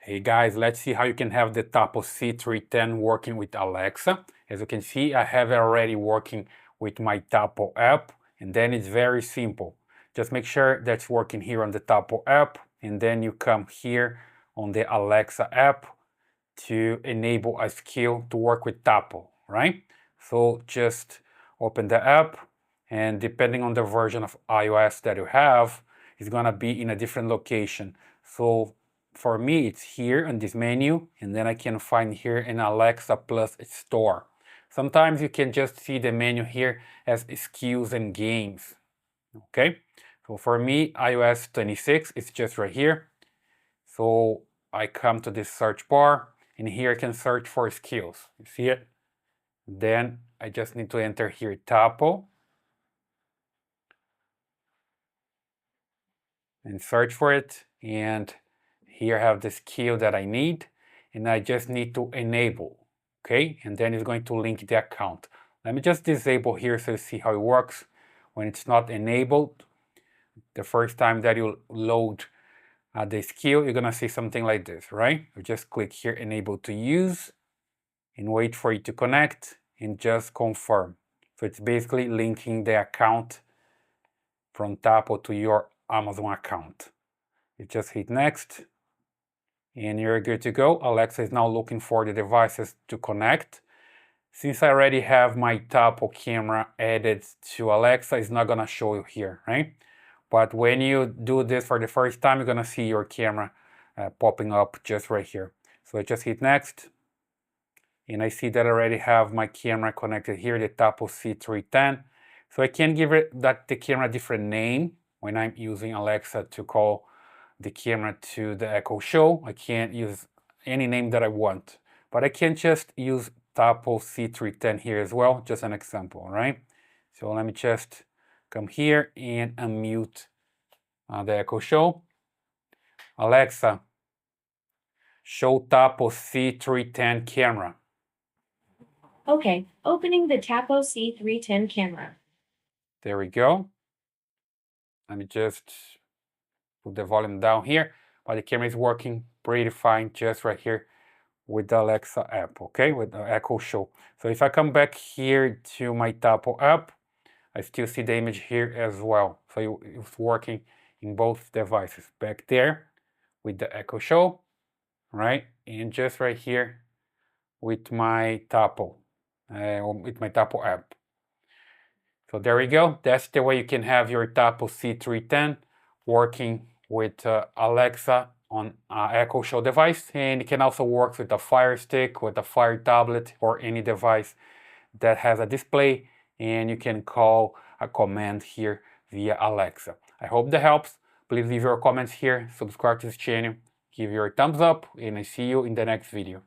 Hey guys, let's see how you can have the Tapo C310 working with Alexa. As you can see, I have it already working with my Tapo app, and then it's very simple. Just make sure that's working here on the Tapo app, and then you come here on the Alexa app to enable a skill to work with Tapo, right? So just open the app, and depending on the version of iOS that you have, it's gonna be in a different location. So for me, it's here on this menu, and then I can find here an Alexa Plus store. Sometimes you can just see the menu here as skills and games, okay? So for me, iOS 26 is just right here. So I come to this search bar, and here I can search for skills. You see it? Then I just need to enter here Tapo and search for it, and here I have the skill that I need, and I just need to enable, okay? And then it's going to link the account. Let me just disable here so you see how it works. When it's not enabled, the first time that you load the skill, you're gonna see something like this, right? You just click here, enable to use, and wait for it to connect, and just confirm. So it's basically linking the account from Tapo to your Amazon account. You just hit next, and you're good to go. Alexa is now looking for the devices to connect. Since I already have my Tapo camera added to Alexa, it's not gonna show you here, right? But when you do this for the first time, you're gonna see your camera popping up just right here. So I just hit next, and I see that I already have my camera connected here, the Tapo C310. So I can give it the camera a different name when I'm using Alexa to call the camera to the Echo Show. I can't use any name that I want, but I can just use Tapo C310 here as well, just an example, right? So let me just come here and unmute the Echo Show. Alexa, show Tapo C310 camera. Okay, opening the Tapo C310 camera. There we go. Let me just put the volume down here, but the camera is working pretty fine just right here with the Alexa app, okay, with the Echo Show. So if I come back here to my Tapo app, I still see the image here as well. So it's working in both devices. Back there with the Echo Show, right, and just right here with my Tapo, with my Tapo app. So there we go. That's the way you can have your Tapo C310 working with Alexa on Echo Show device, and it can also work with a Fire Stick, with a Fire Tablet, or any device that has a display, and you can call a command here via Alexa. I hope that helps. Please leave your comments here, subscribe to this channel, give your thumbs up, and I see you in the next video.